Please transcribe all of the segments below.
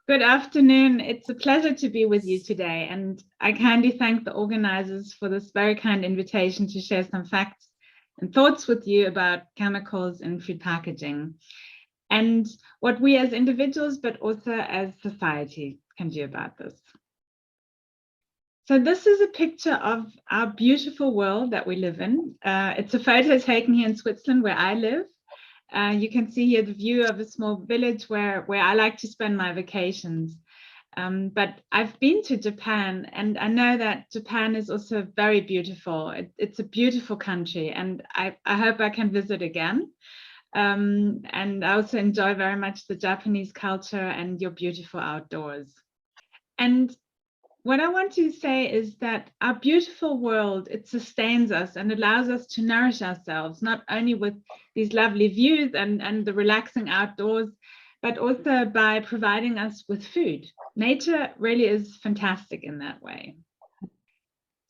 Good afternoon. It's a pleasure to be with you today, and I kindly thank the organizers for this very kind invitation to share some facts and thoughts with you about chemicals in food packaging and what we as individuals, but also as society, can do about this. So this is a picture of our beautiful world that we live in. It's a photo taken here in Switzerland where I live. You can see here the view of a small village where I like to spend my vacations. But I've been to Japan, and I know that Japan is also very beautiful. It's a beautiful country, and I hope I can visit again. And I also enjoy very much the Japanese culture and your beautiful outdoors. And what I want to say is that our beautiful world, it sustains us and allows us to nourish ourselves, not only with these lovely views and the relaxing outdoors, but also by providing us with food. Nature really is fantastic in that way.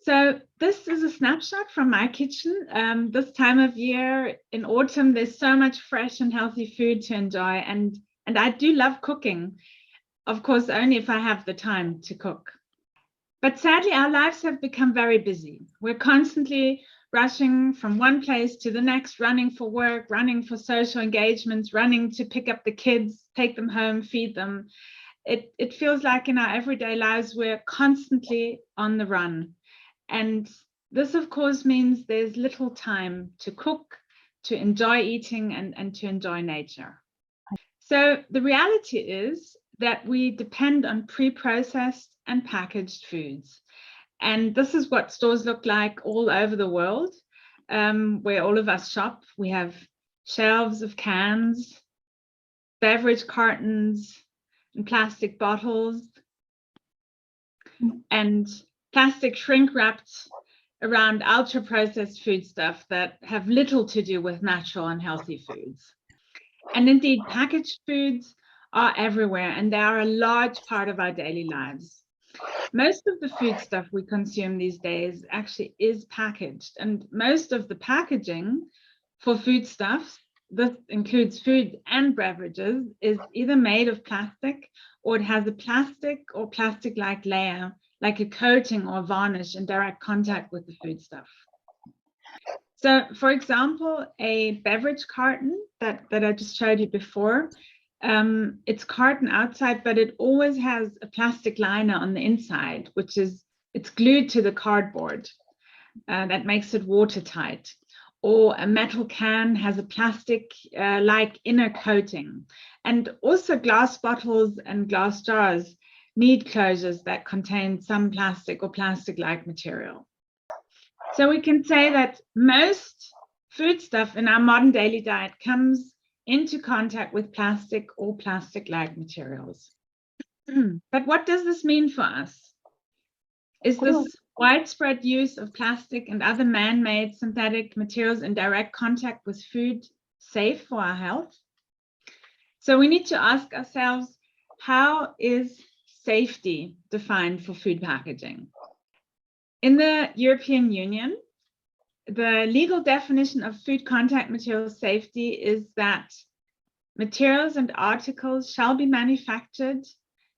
So this is a snapshot from my kitchen. This time of year in autumn, there's so much fresh and healthy food to enjoy. And I do love cooking, of course, only if I have the time to cook. But sadly, our lives have become very busy. We're constantly rushing from one place to the next, running for work, running for social engagements, running to pick up the kids, take them home, feed them. It feels like in our everyday lives, we're constantly on the run. And this, of course, means there's little time to cook, to enjoy eating, and to enjoy nature. So the reality is that we depend on pre-processed and packaged foods. And this is what stores look like all over the world, where all of us shop. We have shelves of cans, beverage cartons, and plastic bottles, and plastic shrink wrapped around ultra-processed foodstuff that have little to do with natural and healthy foods. And indeed, packaged foods are everywhere, and they are a large part of our daily lives. Most of the food stuff we consume these days actually is packaged, and most of the packaging for foodstuffs, this includes food and beverages, is either made of plastic or it has a plastic or plastic-like layer, like a coating or varnish in direct contact with the foodstuff. So, for example, a beverage carton that I just showed you before, it's carton outside, but it always has a plastic liner on the inside, it's glued to the cardboard. That makes it watertight. Or a metal can has a plastic like inner coating. And also glass bottles and glass jars need closures that contain some plastic or plastic-like material. So we can say that most foodstuff in our modern daily diet comes into contact with plastic or plastic-like materials. But what does this mean for us? Is this widespread use of plastic and other man-made synthetic materials in direct contact with food safe for our health? So we need to ask ourselves, how is safety defined for food packaging? In the European Union, the legal definition of food contact material safety is that materials and articles shall be manufactured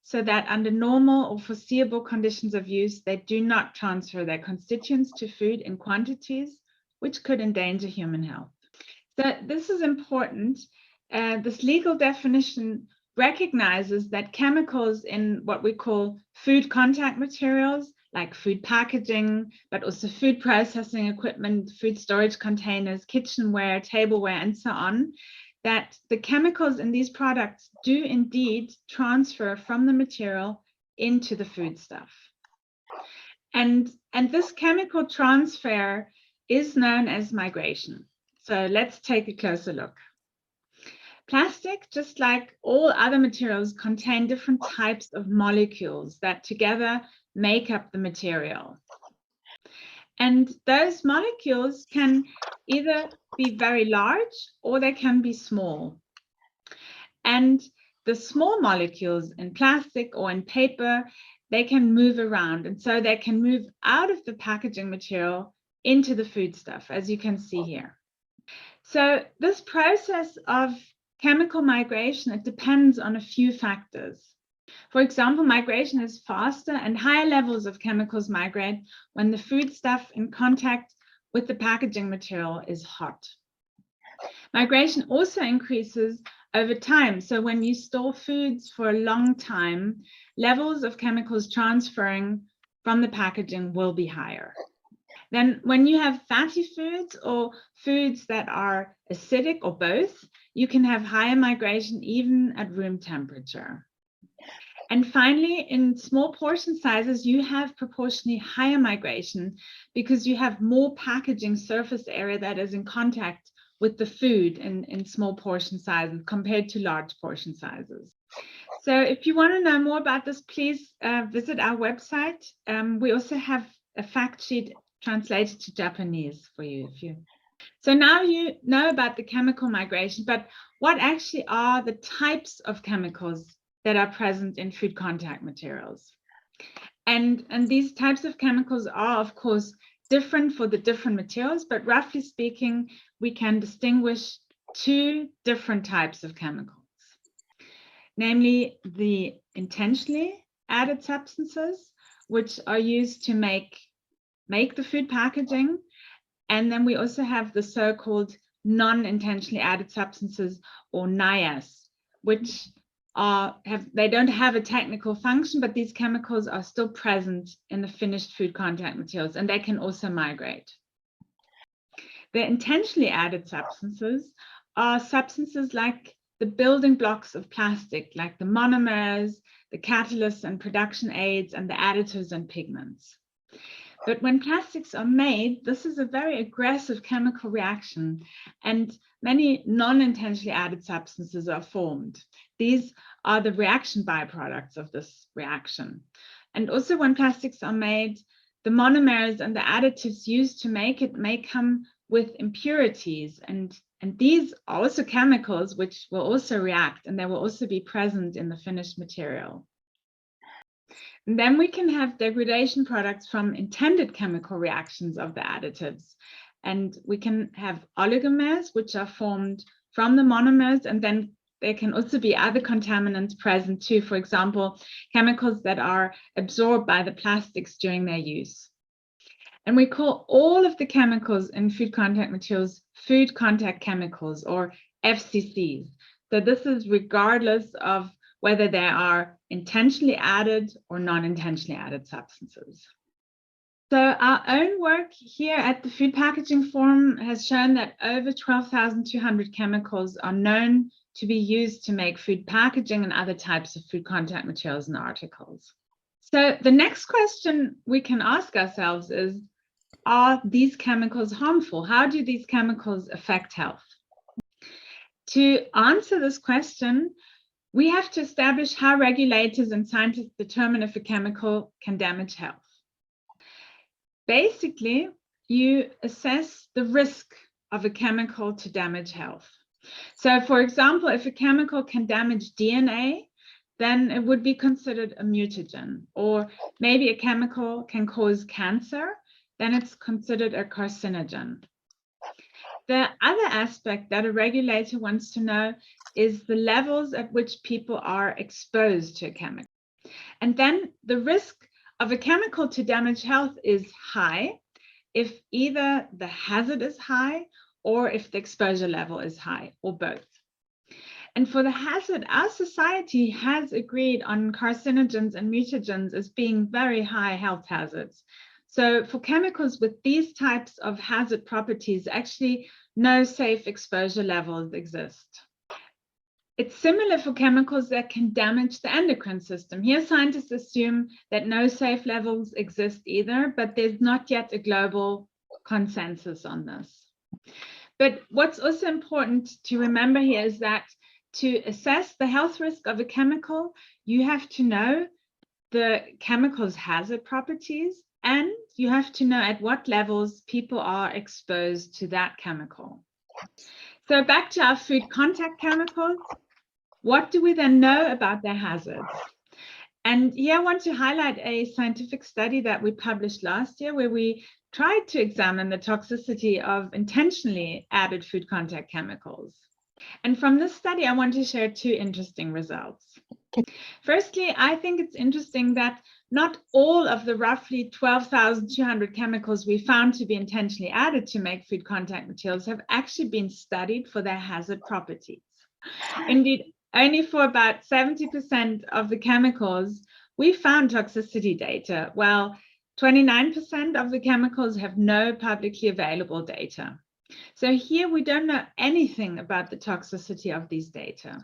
so that under normal or foreseeable conditions of use, they do not transfer their constituents to food in quantities which could endanger human health. So this is important. This legal definition recognizes that chemicals in what we call food contact materials, like food packaging, but also food processing equipment, food storage containers, kitchenware, tableware, and so on, that the chemicals in these products do indeed transfer from the material into the foodstuff. And this chemical transfer is known as migration. So let's take a closer look. Plastic, just like all other materials, contain different types of molecules that together make up the material. And those molecules can either be very large or they can be small. And the small molecules in plastic or in paper, they can move around. And so they can move out of the packaging material into the foodstuff, as you can see here. So this process of chemical migration, it depends on a few factors. For example, migration is faster and higher levels of chemicals migrate when the foodstuff in contact with the packaging material is hot. Migration also increases over time. So when you store foods for a long time, levels of chemicals transferring from the packaging will be higher. Then when you have fatty foods or foods that are acidic or both, you can have higher migration even at room temperature. And finally, in small portion sizes, you have proportionally higher migration because you have more packaging surface area that is in contact with the food in small portion sizes compared to large portion sizes. So if you want to know more about this, please visit our website. We also have a fact sheet translated to Japanese for you. So now you know about the chemical migration, but what actually are the types of chemicals that are present in food contact materials? And these types of chemicals are, of course, different for the different materials, but roughly speaking, we can distinguish two different types of chemicals, namely the intentionally added substances, which are used to make the food packaging. And then we also have the so-called non-intentionally added substances, or NIAS, which they don't have a technical function, but these chemicals are still present in the finished food contact materials, and they can also migrate. The intentionally added substances are substances like the building blocks of plastic, like the monomers, the catalysts and production aids, and the additives and pigments. But when plastics are made, this is a very aggressive chemical reaction, and many non-intentionally added substances are formed. These are the reaction byproducts of this reaction. And also when plastics are made, the monomers and the additives used to make it may come with impurities, and these are also chemicals which will also react, and they will also be present in the finished material. And then we can have degradation products from intended chemical reactions of the additives. And we can have oligomers, which are formed from the monomers, and then there can also be other contaminants present too. For example, chemicals that are absorbed by the plastics during their use. And we call all of the chemicals in food contact materials food contact chemicals, or FCCs. So this is regardless of whether they are intentionally added or non-intentionally added substances. So our own work here at the Food Packaging Forum has shown that over 12,200 chemicals are known to be used to make food packaging and other types of food contact materials and articles. So the next question we can ask ourselves is, are these chemicals harmful? How do these chemicals affect health? To answer this question, we have to establish how regulators and scientists determine if a chemical can damage health. Basically, you assess the risk of a chemical to damage health. So, for example, if a chemical can damage DNA, then it would be considered a mutagen. Or maybe a chemical can cause cancer, then it's considered a carcinogen. The other aspect that a regulator wants to know is the levels at which people are exposed to a chemical. And then the risk of a chemical to damage health is high if either the hazard is high or if the exposure level is high, or both. And for the hazard, our society has agreed on carcinogens and mutagens as being very high health hazards. So for chemicals with these types of hazard properties, actually no safe exposure levels exist. It's similar for chemicals that can damage the endocrine system. Here, scientists assume that no safe levels exist either, but there's not yet a global consensus on this. But what's also important to remember here is that to assess the health risk of a chemical, you have to know the chemical's hazard properties, and you have to know at what levels people are exposed to that chemical. So back to our food contact chemicals, what do we then know about their hazards? And here I want to highlight a scientific study that we published last year, where we tried to examine the toxicity of intentionally added food contact chemicals. And from this study, I want to share two interesting results. Firstly, I think it's interesting that not all of the roughly 12,200 chemicals we found to be intentionally added to make food contact materials have actually been studied for their hazard properties. Indeed, only for about 70% of the chemicals we found toxicity data, while 29% of the chemicals have no publicly available data. So here we don't know anything about the toxicity of these data.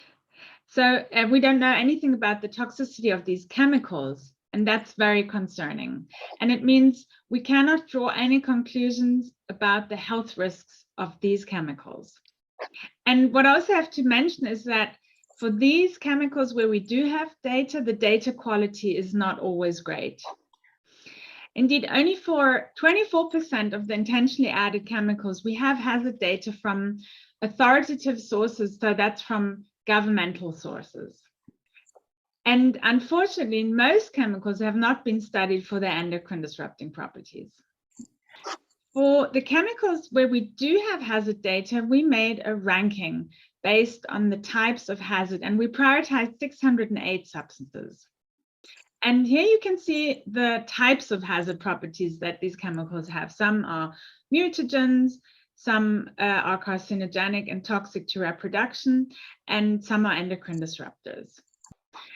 So we don't know anything about the toxicity of these chemicals, and that's very concerning. And it means we cannot draw any conclusions about the health risks of these chemicals. And what I also have to mention is that for these chemicals where we do have data, the data quality is not always great. Indeed, only for 24% of the intentionally added chemicals, we have hazard data from authoritative sources, so that's from governmental sources. And unfortunately, most chemicals have not been studied for their endocrine disrupting properties. For the chemicals where we do have hazard data, we made a ranking based on the types of hazard, and we prioritized 608 substances. And here you can see the types of hazard properties that these chemicals have. Some are mutagens, some are carcinogenic and toxic to reproduction, and some are endocrine disruptors.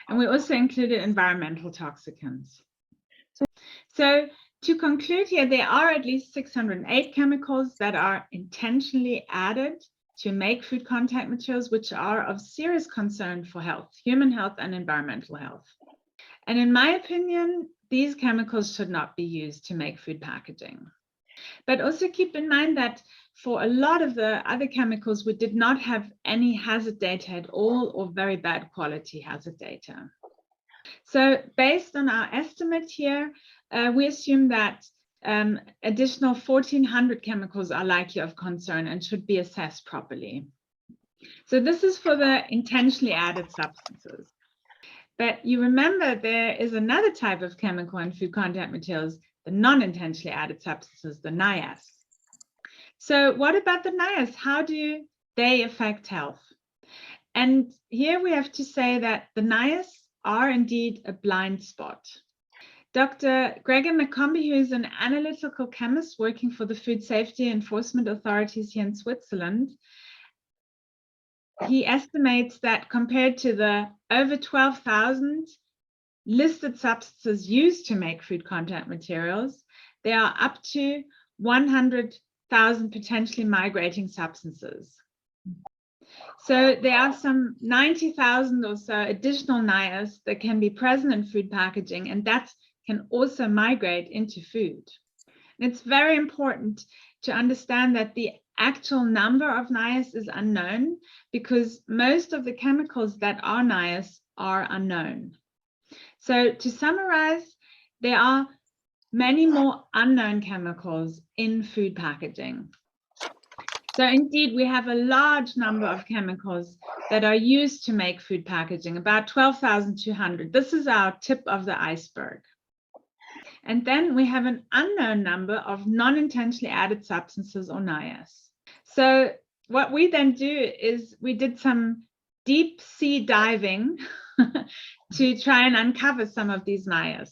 And we also included environmental toxicants. So to conclude here, there are at least 608 chemicals that are intentionally added to make food contact materials, which are of serious concern for health, human health and environmental health. And in my opinion, these chemicals should not be used to make food packaging. But also keep in mind that for a lot of the other chemicals, we did not have any hazard data at all, or very bad quality hazard data. So based on our estimate here, we assume that additional 1,400 chemicals are likely of concern and should be assessed properly. So this is for the intentionally added substances. But you remember there is another type of chemical in food contact materials, the non-intentionally added substances, the NIAS. So what about the NIAS? How do they affect health? And here we have to say that the NIAS are indeed a blind spot. Dr. Gregor McCombie, who is an analytical chemist working for the Food Safety Enforcement Authorities here in Switzerland, he estimates that compared to the over 12,000 listed substances used to make food contact materials, there are up to 100,000 potentially migrating substances. So there are some 90,000 or so additional NIAS that can be present in food packaging, and that can also migrate into food. And it's very important to understand that the actual number of NIAS is unknown, because most of the chemicals that are NIAS are unknown. So to summarize, there are many more unknown chemicals in food packaging. So indeed, we have a large number of chemicals that are used to make food packaging, about 12,200. This is our tip of the iceberg. And then we have an unknown number of non-intentionally added substances, or NIAS. So what we then do is we did some deep sea diving to try and uncover some of these NIAS.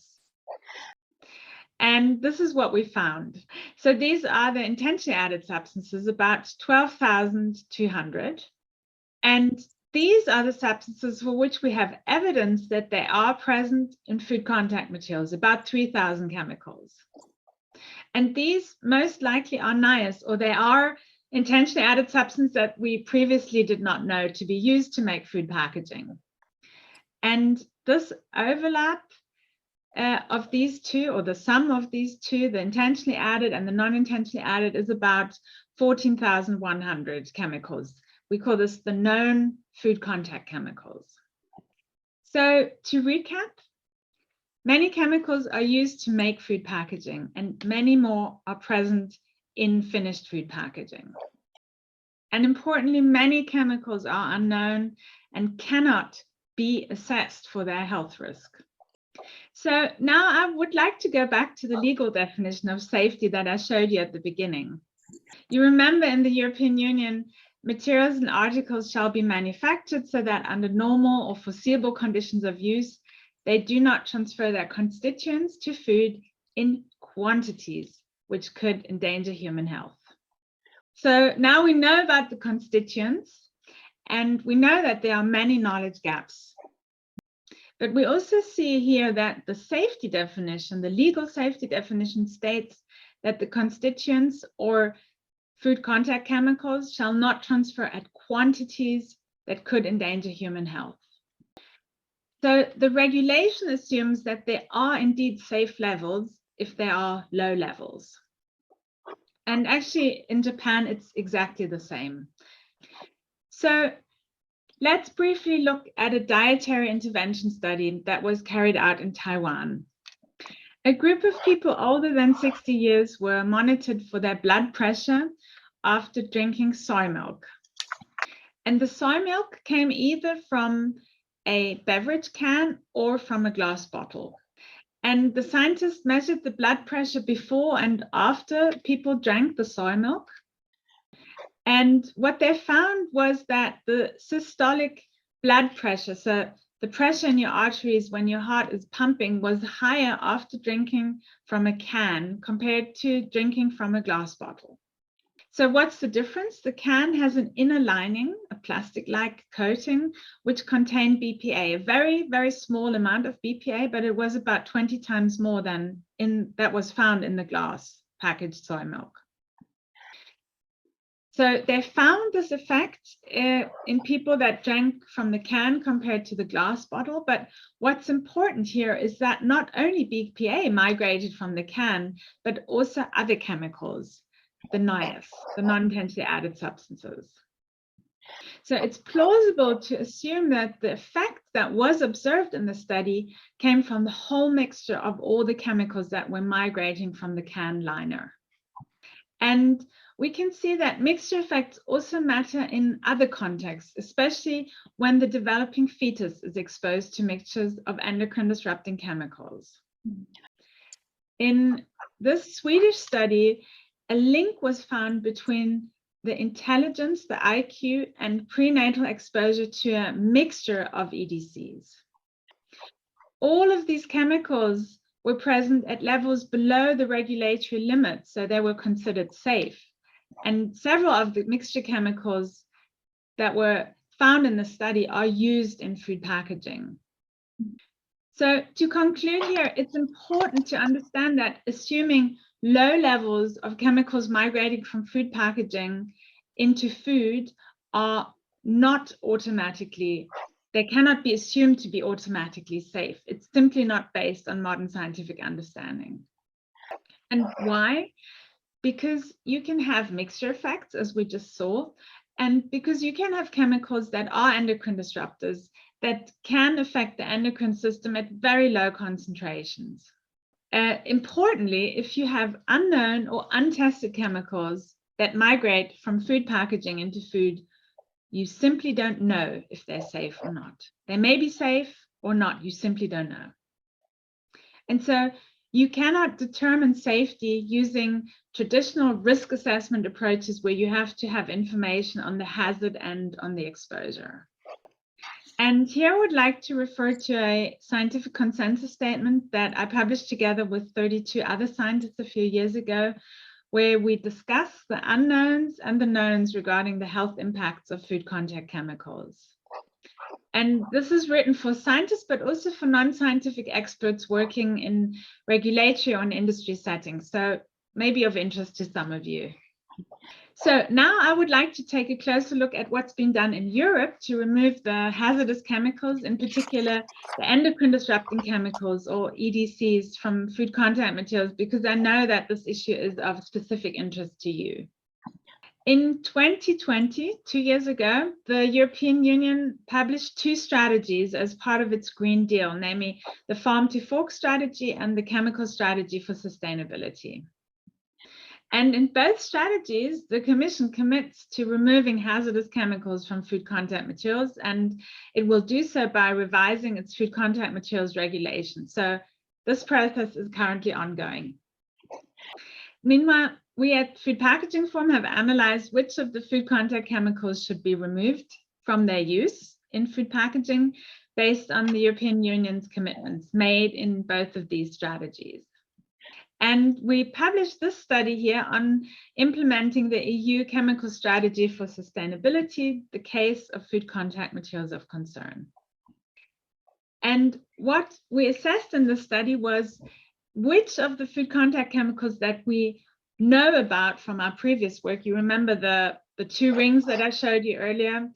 And this is what we found. So these are the intentionally added substances, about 12,200. And these are the substances for which we have evidence that they are present in food contact materials, about 3,000 chemicals. And these most likely are NIAS, or they are intentionally added substances that we previously did not know to be used to make food packaging. And this overlap of these two, or the sum of these two, the intentionally added and the non-intentionally added, is about 14,100 chemicals. We call this the known food contact chemicals. So to recap, many chemicals are used to make food packaging, and many more are present in finished food packaging. And importantly, many chemicals are unknown and cannot be assessed for their health risk. So now I would like to go back to the legal definition of safety that I showed you at the beginning. You remember in the European Union, materials and articles shall be manufactured so that under normal or foreseeable conditions of use, they do not transfer their constituents to food in quantities which could endanger human health. So now we know about the constituents, and we know that there are many knowledge gaps. But we also see here that the safety definition, the legal safety definition, states that the constituents or food contact chemicals shall not transfer at quantities that could endanger human health. So the regulation assumes that there are indeed safe levels if there are low levels. And actually in Japan, it's exactly the same. So let's briefly look at a dietary intervention study that was carried out in Taiwan. A group of people older than 60 years were monitored for their blood pressure after drinking soy milk. And the soy milk came either from a beverage can or from a glass bottle. And the scientists measured the blood pressure before and after people drank the soy milk. And what they found was that the systolic blood pressure, so the pressure in your arteries when your heart is pumping, was higher after drinking from a can compared to drinking from a glass bottle. So what's the difference? The can has an inner lining, a plastic-like coating, which contained BPA, a very, very small amount of BPA, but it was about 20 times more than that was found in the glass packaged soy milk. So they found this effect in people that drank from the can compared to the glass bottle. But what's important here is that not only BPA migrated from the can, but also other chemicals, the NOAS, the non-intensely added substances. So it's plausible to assume that the effect that was observed in the study came from the whole mixture of all the chemicals that were migrating from the can liner. And we can see that mixture effects also matter in other contexts, especially when the developing fetus is exposed to mixtures of endocrine disrupting chemicals. In this Swedish study, a link was found between the intelligence, the IQ, and prenatal exposure to a mixture of EDCs. All of these chemicals were present at levels below the regulatory limits, so they were considered safe. And several of the mixture chemicals that were found in the study are used in food packaging. So to conclude here, it's important to understand that assuming low levels of chemicals migrating from food packaging into food are not automatically, they cannot be assumed to be automatically safe. It's simply not based on modern scientific understanding. And why? Because you can have mixture effects, as we just saw, and because you can have chemicals that are endocrine disruptors that can affect the endocrine system at very low concentrations. Importantly, if you have unknown or untested chemicals that migrate from food packaging into food, you simply don't know if they're safe or not. They may be safe or not, you simply don't know. And so you cannot determine safety using traditional risk assessment approaches where you have to have information on the hazard and on the exposure. And here I would like to refer to a scientific consensus statement that I published together with 32 other scientists a few years ago, where we discuss the unknowns and the knowns regarding the health impacts of food contact chemicals. And this is written for scientists, but also for non-scientific experts working in regulatory or in industry settings. So maybe of interest to some of you. So now I would like to take a closer look at what's been done in Europe to remove the hazardous chemicals, in particular the endocrine disrupting chemicals or EDCs from food contact materials, because I know that this issue is of specific interest to you. In 2020, 2 years ago, the European Union published 2 strategies as part of its Green Deal, namely the Farm to Fork strategy and the Chemical Strategy for Sustainability. And in both strategies, the Commission commits to removing hazardous chemicals from food contact materials, and it will do so by revising its food contact materials regulation. So this process is currently ongoing. Meanwhile, we at Food Packaging Forum have analyzed which of the food contact chemicals should be removed from their use in food packaging based on the European Union's commitments made in both of these strategies. And we published this study here on implementing the EU Chemical Strategy for Sustainability, the case of food contact materials of concern. And what we assessed in the study was which of the food contact chemicals that we know about from our previous work. You remember the two rings that I showed you earlier.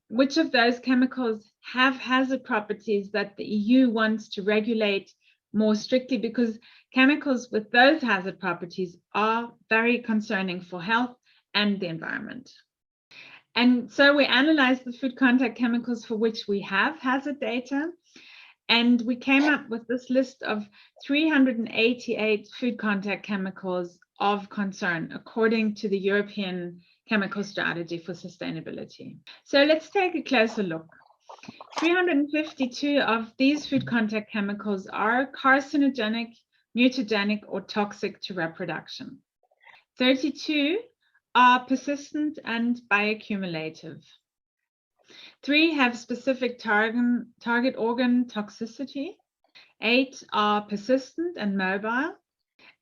Which of those chemicals have hazard properties that the EU wants to regulate more strictly, because chemicals with those hazard properties are very concerning for health and the environment. And so we analyzed the food contact chemicals for which we have hazard data, and we came up with this list of 388 food contact chemicals of concern according to the European Chemical Strategy for Sustainability. So let's take a closer look. 352 of these food contact chemicals are carcinogenic, mutagenic, or toxic to reproduction. 32 are persistent and bioaccumulative. 3 have specific target organ toxicity. 8 are persistent and mobile.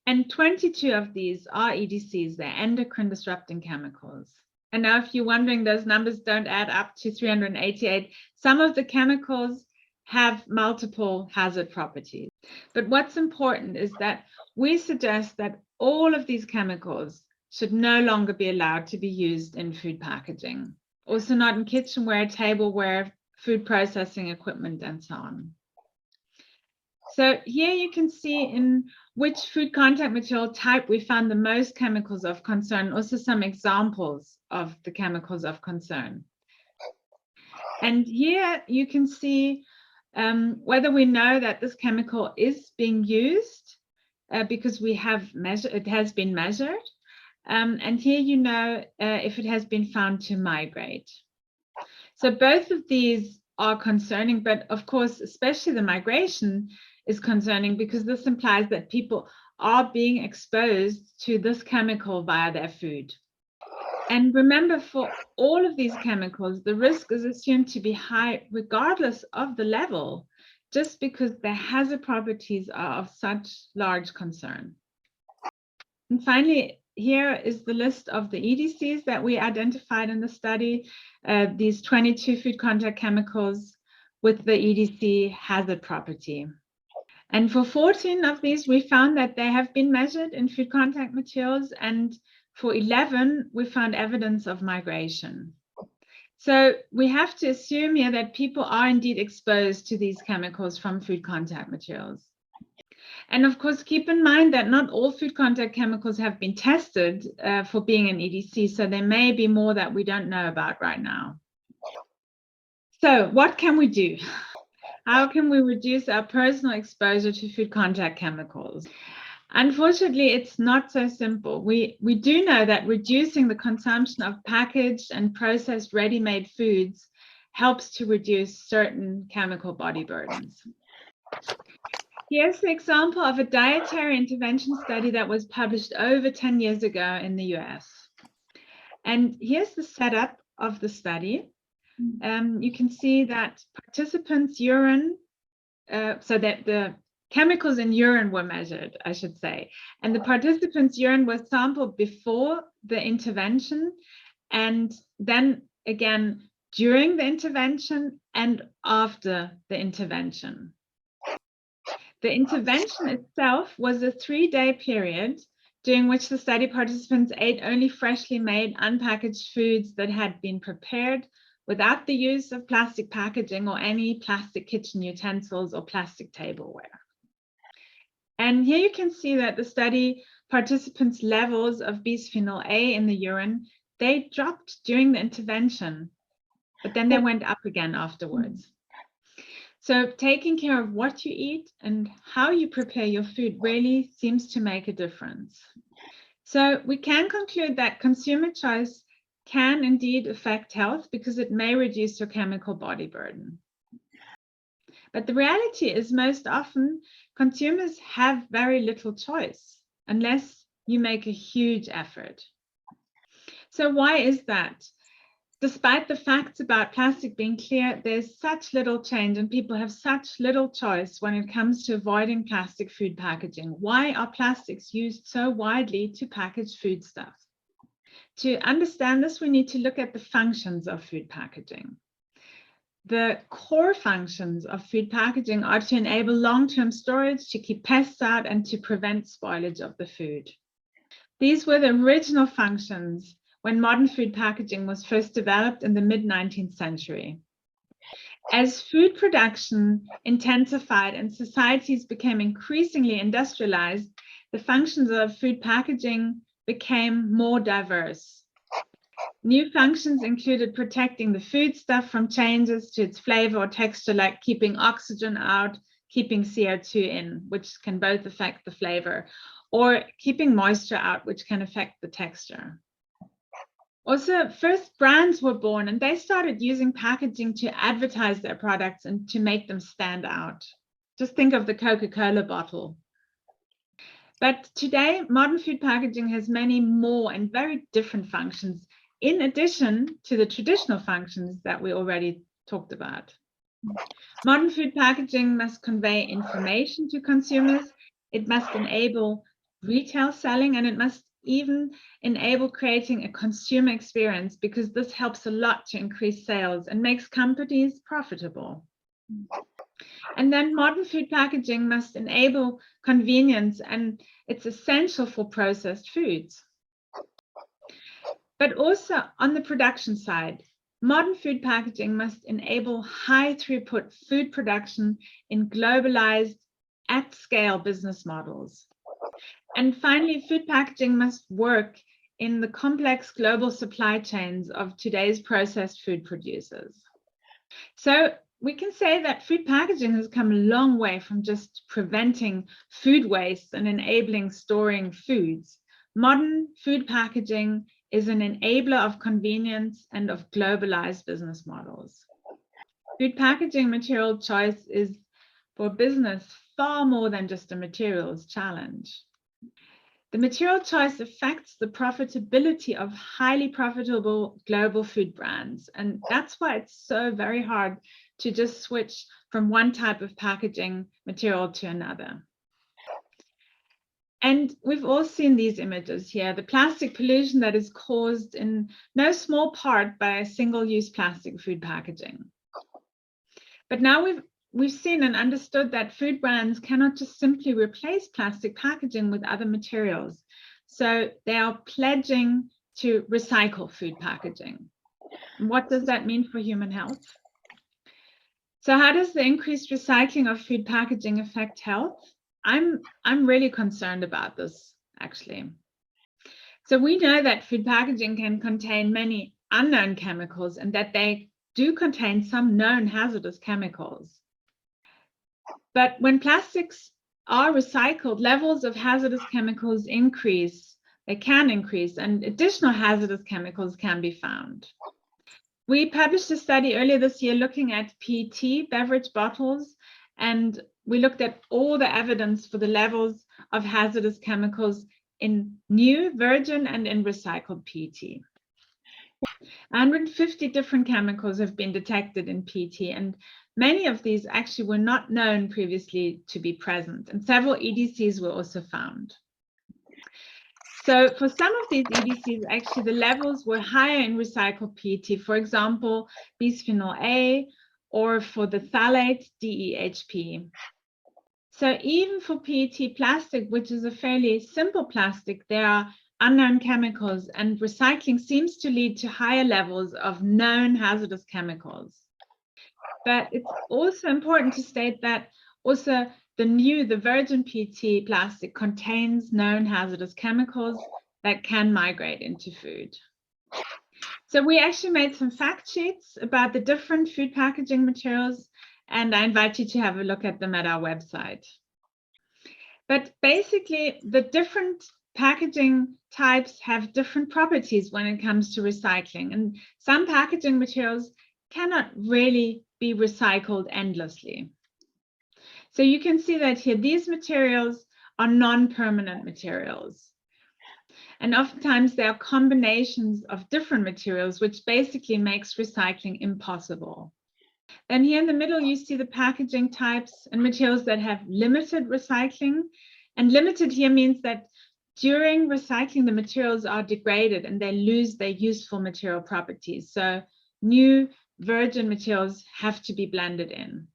And 22 of these are EDCs, they're endocrine disrupting chemicals. And now if you're wondering, those numbers don't add up to 388. Some of the chemicals have multiple hazard properties. But what's important is that we suggest that all of these chemicals should no longer be allowed to be used in food packaging. Also not in kitchenware, tableware, food processing equipment, and so on. So here you can see in which food contact material type we found the most chemicals of concern, also some examples of the chemicals of concern. And here you can see whether we know that this chemical is being used because we have measured, it has been measured. And here you know if it has been found to migrate. So both of these are concerning, but of course, especially the migration is concerning because this implies that people are being exposed to this chemical via their food. And remember, for all of these chemicals, the risk is assumed to be high regardless of the level, just because their hazard properties are of such large concern. And finally, here is the list of the EDCs that we identified in the study, these 22 food contact chemicals with the EDC hazard property. And for 14 of these, we found that they have been measured in food contact materials, and for 11, we found evidence of migration. So we have to assume here that people are indeed exposed to these chemicals from food contact materials. And of course, keep in mind that not all food contact chemicals have been tested for being an EDC, so there may be more that we don't know about right now. So what can we do? How can we reduce our personal exposure to food contact chemicals? Unfortunately, it's not so simple. We do know that reducing the consumption of packaged and processed ready-made foods helps to reduce certain chemical body burdens. Here's the example of a dietary intervention study that was published over 10 years ago in the US. And here's the setup of the study. You can see that participants' urine, so that the chemicals in urine were measured, I should say. And the participants' urine was sampled before the intervention, and then again during the intervention and after the intervention. The intervention itself was a 3-day period during which the study participants ate only freshly made unpackaged foods that had been prepared without the use of plastic packaging or any plastic kitchen utensils or plastic tableware. And here you can see that the study participants' levels of bisphenol A in the urine, they dropped during the intervention, but then they went up again afterwards. So taking care of what you eat and how you prepare your food really seems to make a difference. So we can conclude that consumer choice can indeed affect health because it may reduce your chemical body burden. But the reality is most often consumers have very little choice unless you make a huge effort. So why is that? Despite the facts about plastic being clear, there's such little change and people have such little choice when it comes to avoiding plastic food packaging. Why are plastics used so widely to package foodstuff? To understand this, we need to look at the functions of food packaging. The core functions of food packaging are to enable long-term storage, to keep pests out, and to prevent spoilage of the food. These were the original functions when modern food packaging was first developed in the mid-19th century. As food production intensified and societies became increasingly industrialized, the functions of food packaging became more diverse. New functions included protecting the foodstuff from changes to its flavor or texture, like keeping oxygen out, keeping CO2 in, which can both affect the flavor, or keeping moisture out, which can affect the texture. Also, first brands were born and they started using packaging to advertise their products and to make them stand out. Just think of the Coca-Cola bottle. But today, modern food packaging has many more and very different functions, in addition to the traditional functions that we already talked about. Modern food packaging must convey information to consumers. It must enable retail selling, and it must even enable creating a consumer experience, because this helps a lot to increase sales and makes companies profitable. And then modern food packaging must enable convenience, and it's essential for processed foods. But also on the production side, modern food packaging must enable high throughput food production in globalized, at-scale business models. And finally, food packaging must work in the complex global supply chains of today's processed food producers. So we can say that food packaging has come a long way from just preventing food waste and enabling storing foods. Modern food packaging is an enabler of convenience and of globalized business models. Food packaging material choice is, for business, far more than just a materials challenge. The material choice affects the profitability of highly profitable global food brands. And that's why it's so very hard to just switch from one type of packaging material to another. And we've all seen these images here, the plastic pollution that is caused in no small part by single-use plastic food packaging. But now we've seen and understood that food brands cannot just simply replace plastic packaging with other materials. So they are pledging to recycle food packaging. And what does that mean for human health? So how does the increased recycling of food packaging affect health? I'm really concerned about this, actually. So we know that food packaging can contain many unknown chemicals and that they do contain some known hazardous chemicals. But when plastics are recycled, levels of hazardous chemicals increase. They can increase, and additional hazardous chemicals can be found. We published a study earlier this year looking at PET beverage bottles, and we looked at all the evidence for the levels of hazardous chemicals in new, virgin, and in recycled PET. 150 different chemicals have been detected in PET, and many of these actually were not known previously to be present, and several EDCs were also found. So for some of these EDCs, actually the levels were higher in recycled PET, for example, bisphenol A, or for the phthalate DEHP. So even for PET plastic, which is a fairly simple plastic, there are unknown chemicals, and recycling seems to lead to higher levels of known hazardous chemicals. But it's also important to state that also the virgin PET plastic contains known hazardous chemicals that can migrate into food. So we actually made some fact sheets about the different food packaging materials, and I invite you to have a look at them at our website. But basically, the different packaging types have different properties when it comes to recycling, and some packaging materials cannot really be recycled endlessly. So you can see that here, these materials are non-permanent materials. And oftentimes there are combinations of different materials, which basically makes recycling impossible. Then here in the middle, you see the packaging types and materials that have limited recycling. And limited here means that during recycling, the materials are degraded and they lose their useful material properties. So new virgin materials have to be blended in.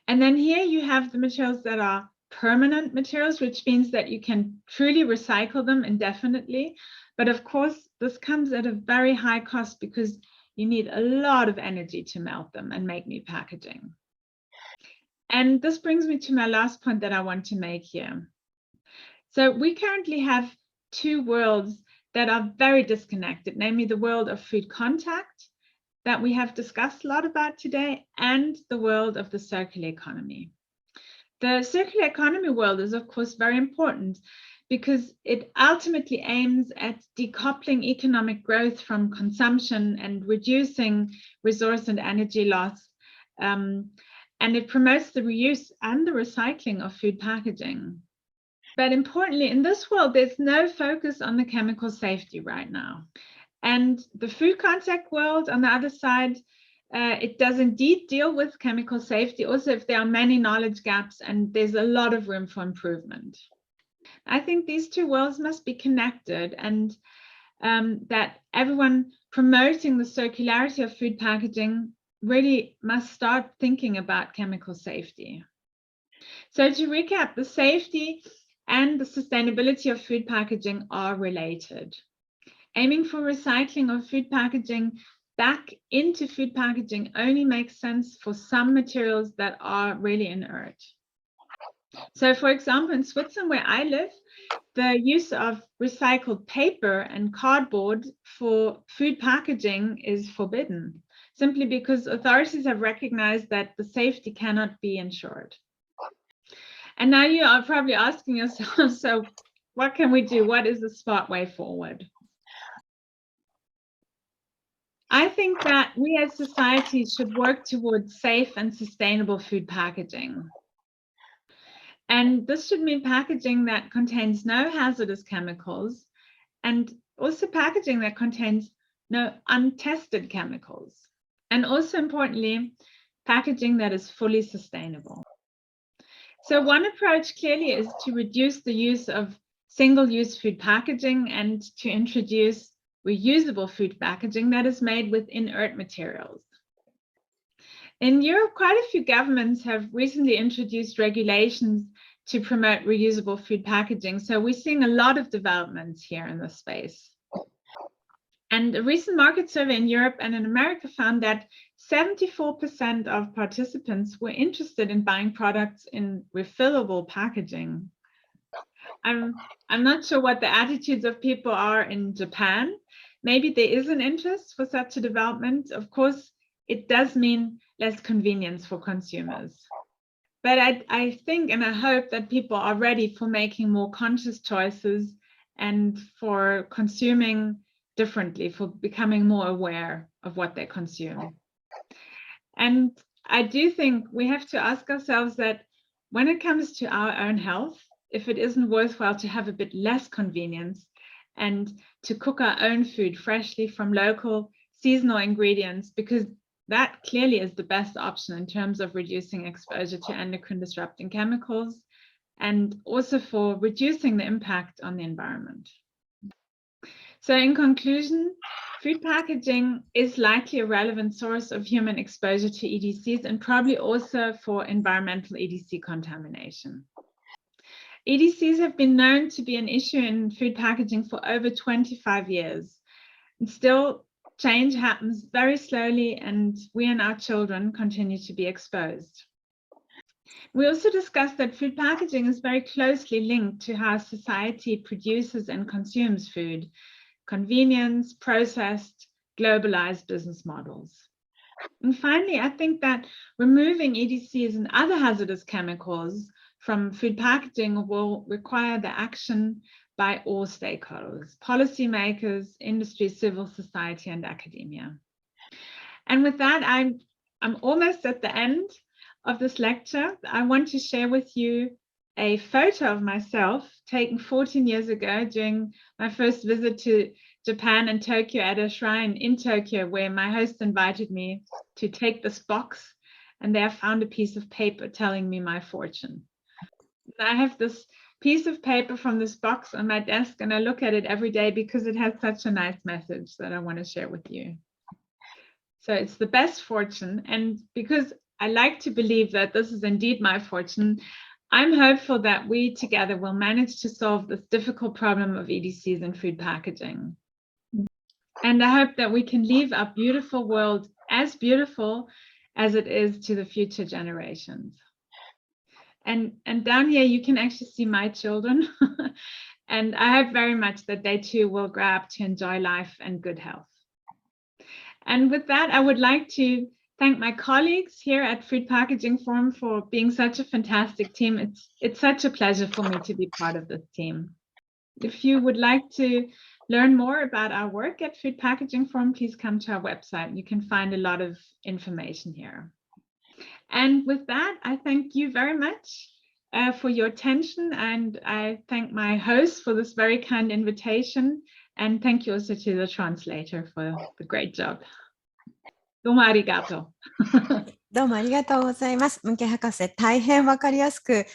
And then here you have the materials that are permanent materials, which means that you can truly recycle them indefinitely. But of course, this comes at a very high cost because you need a lot of energy to melt them and make new packaging. And this brings me to my last point that I want to make here. So we currently have two worlds that are very disconnected, namely the world of food contact that we have discussed a lot about today, and the world of the circular economy. The circular economy world is, of course, very important because it ultimately aims at decoupling economic growth from consumption and reducing resource and energy loss. And it promotes the reuse and the recycling of food packaging. But importantly, in this world, there's no focus on the chemical safety right now. And the food contact world, on the other side, it does indeed deal with chemical safety, also if there are many knowledge gaps and there's a lot of room for improvement. I think these two worlds must be connected, and that everyone promoting the circularity of food packaging really must start thinking about chemical safety. So to recap, the safety and the sustainability of food packaging are related. Aiming for recycling of food packaging back into food packaging only makes sense for some materials that are really inert. So for example, in Switzerland, where I live, the use of recycled paper and cardboard for food packaging is forbidden, simply because authorities have recognized that the safety cannot be ensured. And now you are probably asking yourself, so what can we do? What is the smart way forward? I think that we as society should work towards safe and sustainable food packaging. And this should mean packaging that contains no hazardous chemicals, and also packaging that contains no untested chemicals. And also importantly, packaging that is fully sustainable. So one approach clearly is to reduce the use of single-use food packaging and to introduce reusable food packaging that is made with inert materials. In Europe, quite a few governments have recently introduced regulations to promote reusable food packaging. So we're seeing a lot of developments here in this space. And a recent market survey in Europe and in America found that 74% of participants were interested in buying products in refillable packaging. I'm not sure what the attitudes of people are in Japan. Maybe there is an interest for such a development. Of course, it does mean less convenience for consumers. But I think and I hope that people are ready for making more conscious choices and for consuming differently, for becoming more aware of what they consume. And I do think we have to ask ourselves that when it comes to our own health, if it isn't worthwhile to have a bit less convenience and to cook our own food freshly from local seasonal ingredients, because that clearly is the best option in terms of reducing exposure to endocrine disrupting chemicals and also for reducing the impact on the environment. So in conclusion, food packaging is likely a relevant source of human exposure to EDCs and probably also for environmental EDC contamination. EDCs have been known to be an issue in food packaging for over 25 years. And still, change happens very slowly, and we and our children continue to be exposed. We also discussed that food packaging is very closely linked to how society produces and consumes food, convenience, processed, globalized business models. And finally, I think that removing EDCs and other hazardous chemicals from food packaging will require the action by all stakeholders, policymakers, industry, civil society, and academia. And with that, I'm almost at the end of this lecture. I want to share with you a photo of myself taken 14 years ago during my first visit to Japan and Tokyo at a shrine in Tokyo, where my host invited me to take this box, and there I found a piece of paper telling me my fortune. I have this piece of paper from this box on my desk, and I look at it every day because it has such a nice message that I want to share with you. So it's the best fortune, and because I like to believe that this is indeed my fortune, I'm hopeful that we together will manage to solve this difficult problem of EDCs in food packaging. And I hope that we can leave our beautiful world as beautiful as it is to the future generations. And down here, you can actually see my children. And I hope very much that they too will grow up to enjoy life and good health. And with that, I would like to thank my colleagues here at Food Packaging Forum for being such a fantastic team. It's such a pleasure for me to be part of this team. If you would like to learn more about our work at Food Packaging Forum, please come to our website. You can find a lot of information here. And with that, I thank you very much for your attention, and I thank my host for this very kind invitation, and thank you also to the translator for the great job. どうもありがとう。どうもありがとうございます。ムンケ博士、大変わかりやすく、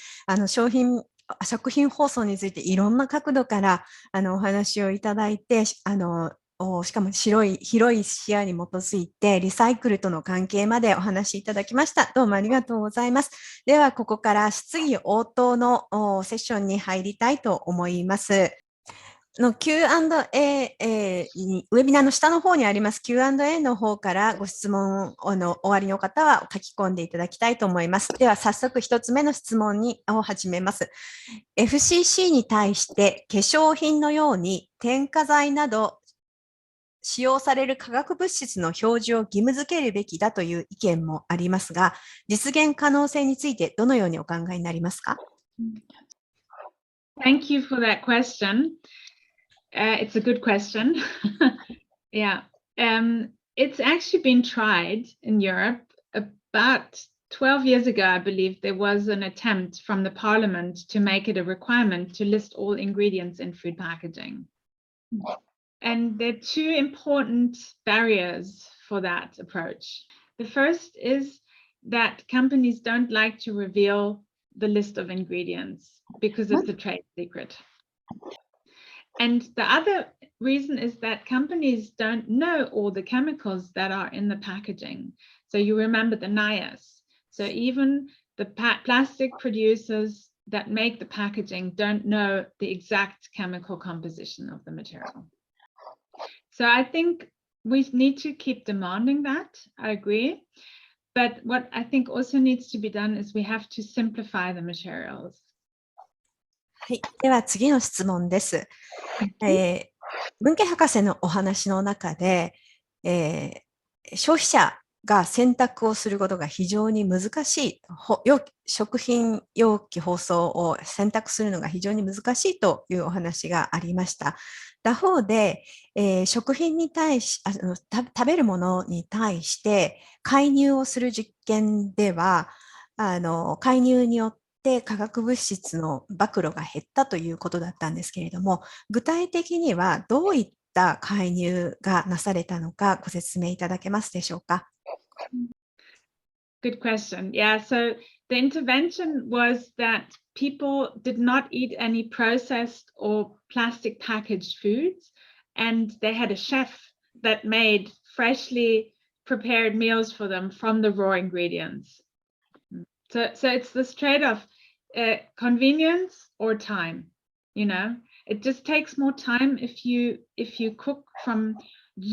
食品包装についていろんな角度からお話をいただいて、しかも広い視野に基づいてリサイクルとの関係までお話しいただきました。どうもありがとうございます。では、ここから質疑応答のセッションに入りたいと思います。Q&A、ウェビナーの下の方にあります Q&A の方からご質問おありの方は書き込んでいただきたいと思います。では早速一つ目の質問を始めます。FCC に対して化粧品のように添加剤など使用される化学物質の表示を義務付けるべきだという意見もありますが、実現可能性についてどのようにお考えになりますか？ Thank you for that question. It's a good question. Yeah. It's actually been tried in Europe. About 12 years ago, I believe, there was an attempt from the parliament to make it a requirement to list all ingredients in food packaging. And there are two important barriers for that approach. The first is that companies don't like to reveal the list of ingredients because it's a trade secret. And the other reason is that companies don't know all the chemicals that are in the packaging. So you remember the NIAS. So even the plastic producers that make the packaging don't know the exact chemical composition of the material. So I think we need to keep demanding that. I agree. But what I think also needs to be done is we have to simplify the materials. はい。では次の質問です。文系博士のお話の中で、消費者が選択をすることが非常に難しい、食品容器包装を選択するのが非常に難しいというお話がありました。他方で、食品に対し食べるものに対して介入をする実験では、介入によって化学物質の暴露が減ったということだったんですけれども、具体的にはどういった介入がなされたのかご説明いただけますでしょうか。Good question. Yeah, so the intervention was that people did not eat any processed or plastic packaged foods, and they had a chef that made freshly prepared meals for them from the raw ingredients. So it's this trade-off, convenience or time. You know, it just takes more time if you cook from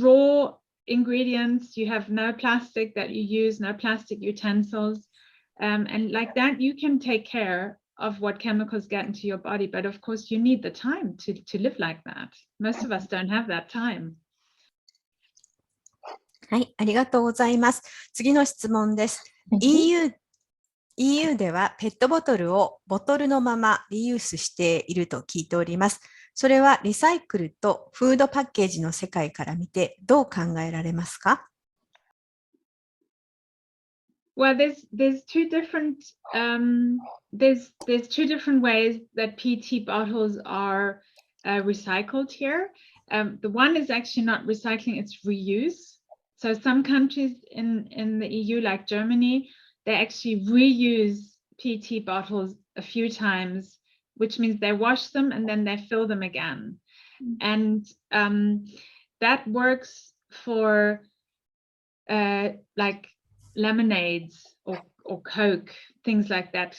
raw ingredients. You have no plastic that you use, no plastic utensils, and like that you can take care of what chemicals get into your body. But of course, you need the time to live like that. Most of us don't have that time. はい、ありがとうございます。次の質問です。EU ではペットボトルをボトルのままリユースしていると聞いております。それはリサイクルとフードパッケージの世界から見てどう考えられますか？ Well, there's two different there's two different ways that PET bottles are recycled here. The one is actually not recycling, it's reuse. So some countries in the EU, like Germany, they actually reuse PET bottles a few times, which means they wash them and then they fill them again. And that works for like lemonades or Coke, things like that,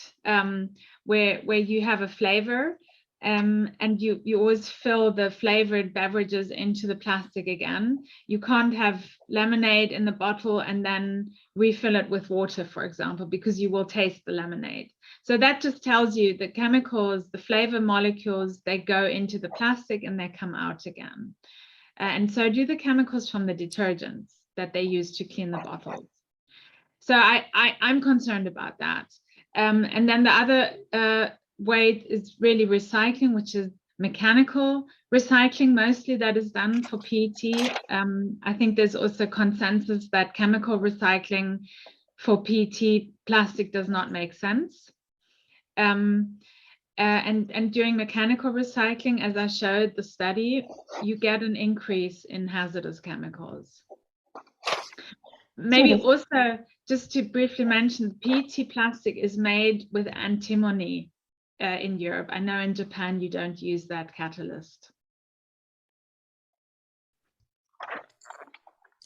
where you have a flavor, and you always fill the flavored beverages into the plastic again. You can't have lemonade in the bottle and then refill it with water, for example, because you will taste the lemonade. So that just tells you the chemicals, the flavor molecules, they go into the plastic and they come out again. And so do the chemicals from the detergents that they use to clean the bottles. So I'm concerned about that. And then the other way is really recycling, which is mechanical recycling, mostly that is done for PET. I think there's also consensus that chemical recycling for PET plastic does not make sense. And during mechanical recycling, as I showed the study, you get an increase in hazardous chemicals. Maybe also, just to briefly mention, PET plastic is made with antimony in Europe. I know in Japan you don't use that catalyst.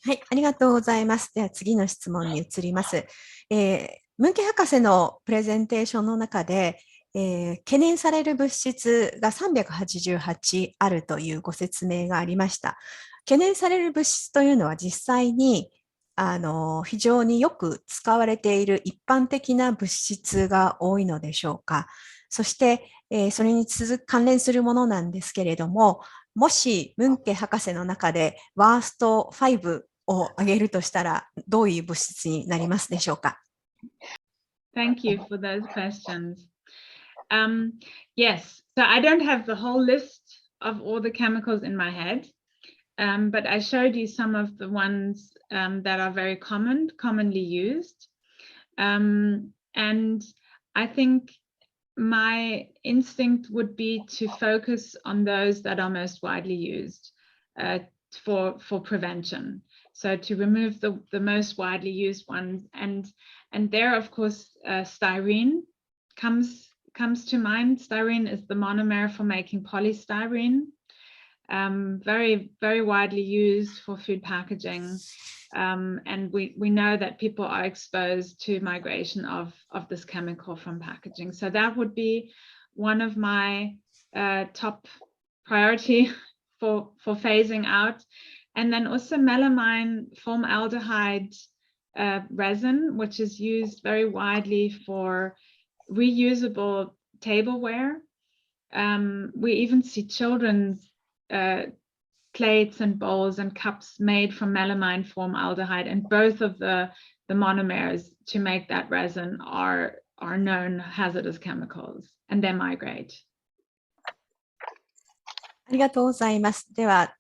はい、ありがとうございます。では次の質問に移ります。ムンケ博士のプレゼンテーションの中で、懸念される物質が388あるというご説明がありました。懸念される物質というのは実際に非常によく使われている一般的な物質が多いのでしょうか。そして、それに関連するものなんですけれども、もしムンケ博士の中でワースト5を挙げるとしたら、どういう物質になりますでしょうか。Thank you for those questions. Yes, so I don't have the whole list of all the chemicals in my head, but I showed you some of the ones that are very commonly used. And I think my instinct would be to focus on those that are most widely used for prevention. So to remove the most widely used ones, and there, of course, styrene comes to mind. Styrene is the monomer for making polystyrene. Very, very widely used for food packaging. And we know that people are exposed to migration of this chemical from packaging. So that would be one of my top priority for phasing out. And then also melamine formaldehyde resin, which is used very widely for reusable tableware. We even see children's plates and bowls and cups made from melamine formaldehyde, and both of the monomers to make that resin are known hazardous chemicals, and they migrate. ありがとうございます。では、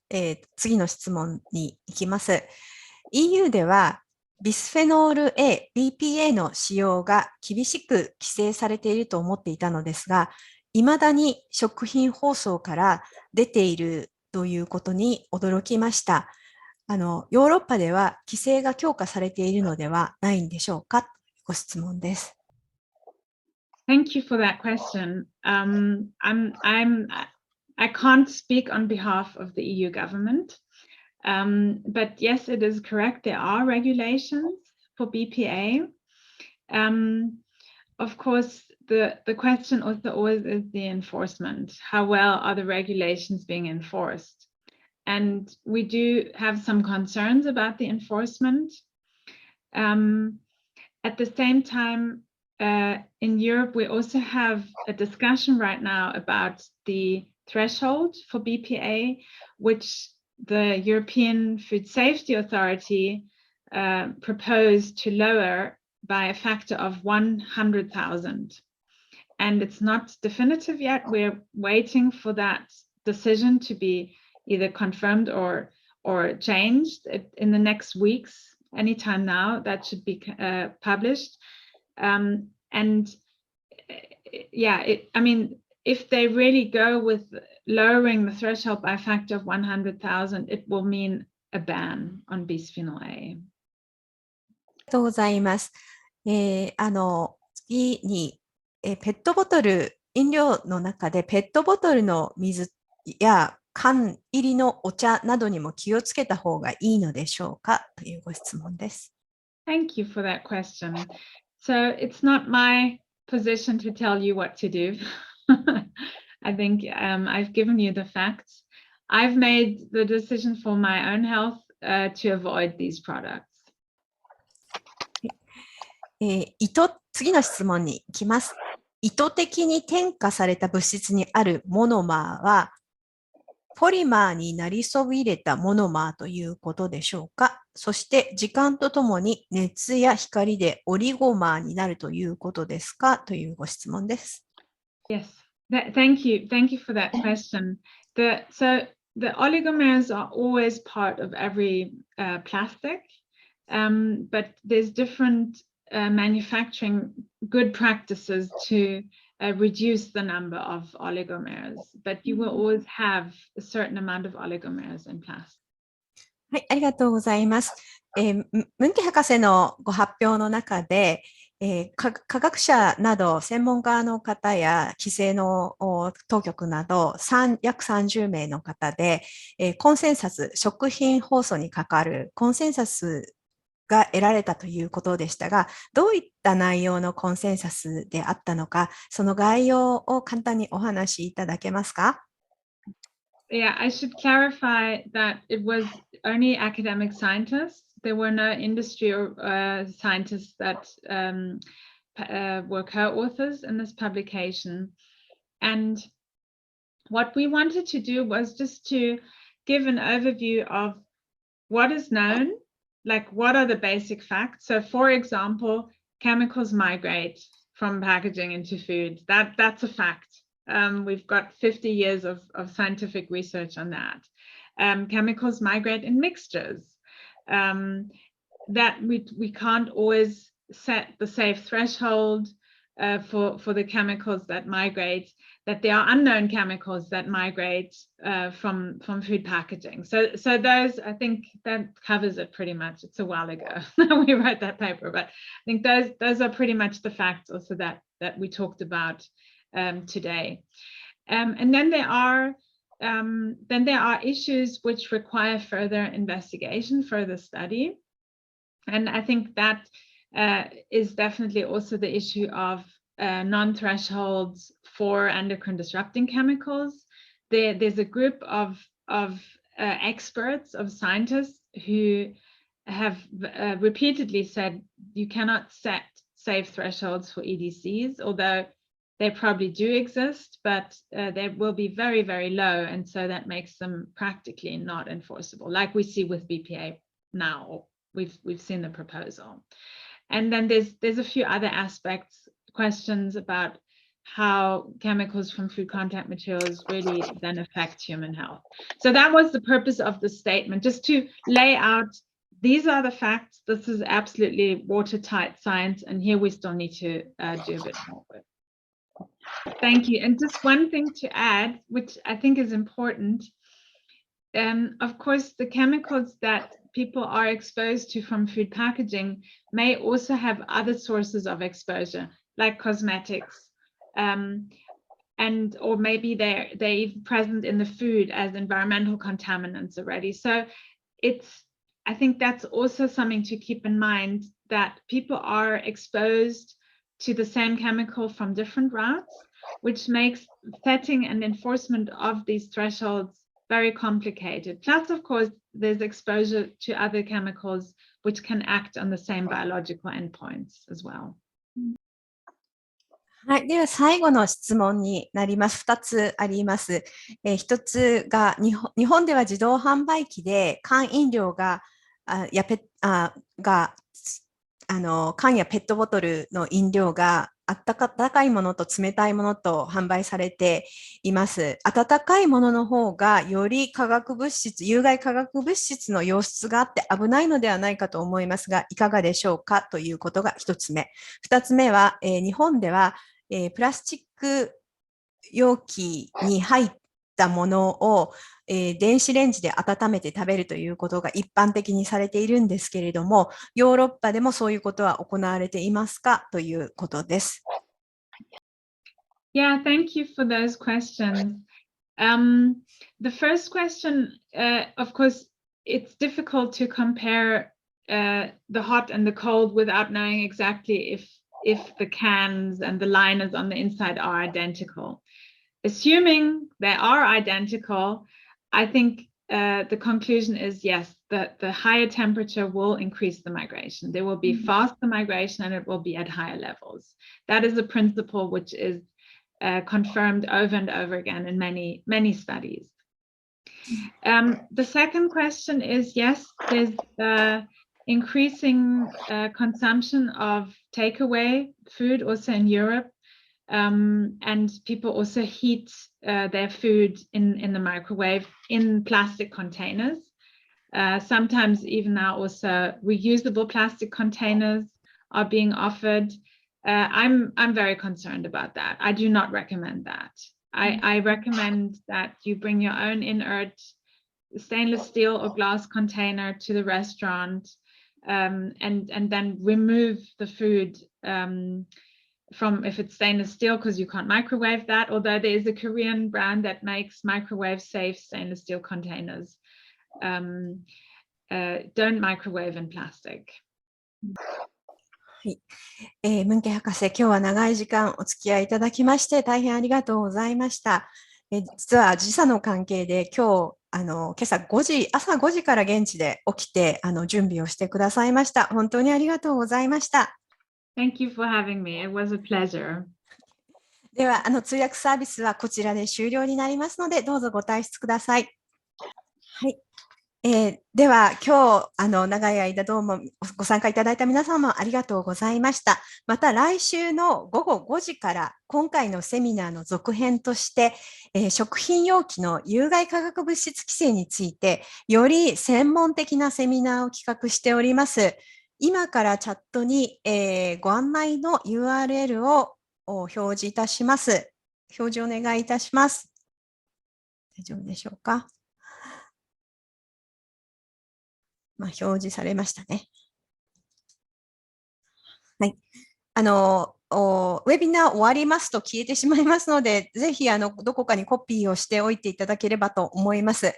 次の質問に行きます。EU ではビスフェノール A、BPA の使用が厳しく規制されていると思っていたのですが、いまだに食品包装から出ているということに驚きました。ヨーロッパでは規制が強化されているのではないんでしょうか？ご質問です。Thank you for that question. I can't speak on behalf of the EU government, but yes, it is correct. There are regulations for BPA. Of course, the question also always is the enforcement. How well are the regulations being enforced? And we do have some concerns about the enforcement. At the same time, in Europe, we also have a discussion right now about the threshold for BPA, which the European Food Safety Authority proposed to lower by a factor of 100,000. And it's not definitive yet. We're waiting for that decision to be either confirmed or changed in the next weeks anytime now. That should be published. And yeah, I mean, if they really go with lowering the threshold by a factor of 100,000, it will mean a ban on bisphenol A. ありがとうございます。次に、ペットボトル、飲料の中でペットボトルの水や缶入りのお茶などにも気をつけた方がいいのでしょうかというご質問です。Thank you for that question. So it's not my position to tell you what to do. I think I've given you the facts. I've made the decision for my own health to avoid these products. 次の質問に行きます。意図的に添加された物質にあるモノマーは、ポリマーになりそびれたモノマーということでしょうか。そして時間とともに熱や光でオリゴマーになるということですかというご質問です。Yes, thank you for that question. So the oligomers are always part of every plastic, but there's different manufacturing good practices to reduce the number of oligomers, but you will always have a certain amount of oligomers in plastic. はい、ありがとうございます。ムンケ博士のご発表の中で、科学者など専門家の方や規制の当局など約30名の方で、コンセンサス、食品包装に関わるコンセンサスが得られたということでしたが、どういった内容のコンセンサスであったのか、その概要を簡単にお話しいただけますか？Yeah, I should clarify that it was only academic scientists. There were no industry or scientists that were co-authors in this publication. And what we wanted to do was just to give an overview of what is known, like what are the basic facts. So for example, chemicals migrate from packaging into food. That's a fact. We've got 50 years of scientific research on that. Chemicals migrate in mixtures. That we can't always set the safe threshold for the chemicals that migrate, that there are unknown chemicals that migrate from food packaging. So those, I think that covers it pretty much. It's a while ago we wrote that paper, but I think those are pretty much the facts also that we talked about today. And then there are issues which require further investigation, further study. And I think that is definitely also the issue of non-thresholds for endocrine disrupting chemicals. There's a group of experts, of scientists who have repeatedly said you cannot set safe thresholds for EDCs, although they probably do exist, but they will be very, very low. And so that makes them practically not enforceable, like we see with BPA now. We've seen the proposal. And then there's a few other aspects, questions about how chemicals from food contact materials really then affect human health. So that was the purpose of the statement, just to lay out, these are the facts, this is absolutely watertight science, and here we still need to do a bit more with. Thank you. And just one thing to add, which I think is important, of course, the chemicals that people are exposed to from food packaging may also have other sources of exposure, like cosmetics, or maybe they're even present in the food as environmental contaminants already. So I think that's also something to keep in mind, that people are exposed to the same chemical from different routes, which makes setting and enforcement of these thresholds very complicated. Plus, of course, there's exposure to other chemicals which can act on the same biological endpoints as well. はい。では、最後の質問になります。2つあります。1つが日本では自動販売機で缶飲料が缶やペットボトルの飲料が温かいものと冷たいものと販売されています。温かいものの方がより有害化学物質の溶出があって危ないのではないかと思いますが、いかがでしょうかということが一つ目。二つ目は、日本では、プラスチック容器に入ったものを、電子レンジで温めて食べるということが一般的にされているんですけれども、ヨーロッパでもそういうことは行われていますかということです。Yeah, thank you for those questions. The first question, of course, it's difficult to compare the hot and the cold without knowing exactly if the cans and the liners on the inside are identical. Assuming they are identical, I think the conclusion is yes, that the higher temperature will increase the migration. There will be faster migration and it will be at higher levels. That is a principle which is confirmed over and over again in many studies. The second question is, yes, there's increasing consumption of takeaway food also in Europe. And people also heat their food in the microwave in plastic containers. Sometimes even now also reusable plastic containers are being offered. I'm very concerned about that. I do not recommend that. I recommend that you bring your own inert stainless steel or glass container to the restaurant and then remove the food from if it's stainless steel because you can't microwave that, although there is a Korean brand that makes microwave safe stainless steel containers. Don't microwave in plastic. ムンケ博士、今日は長い時間お付き合いいただきまして大変ありがとうございました。実は時差の関係で今朝5時から現地で起きて準備をしてくださいました。本当にありがとうございました。Thank you for having me. It was a pleasure. では、通訳サービスはこちらで終了になりますので、どうぞご退出ください。はい。では、今日、長い間どうもご参加いただいた皆様ありがとうございました。また来週の午後5時から今回のセミナーの続編として、食品容器の有害化学物質規制について、より専門的なセミナーを企画しております。今からチャットに、ご案内の URL を表示いたします。表示お願いいたします。大丈夫でしょうか。表示されましたね。はい。ウェビナー終わりますと消えてしまいますので、ぜひどこかにコピーをしておいていただければと思います。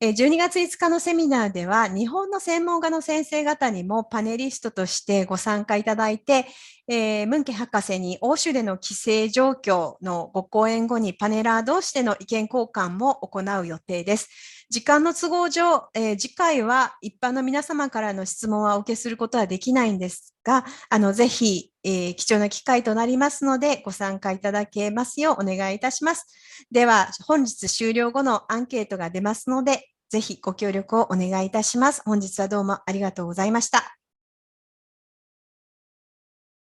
12月5日のセミナーでは、日本の専門家の先生方にもパネリストとしてご参加いただいて、ムンケ博士に欧州での規制状況のご講演後にパネラー同士での意見交換も行う予定です。時間の都合上、次回は一般の皆様からの質問はお受けすることはできないんですが、ぜひ、貴重な機会となりますので、ご参加いただけますようお願いいたします。では、本日終了後のアンケートが出ますので、ぜひご協力をお願いいたします。本日はどうもありがとうございました。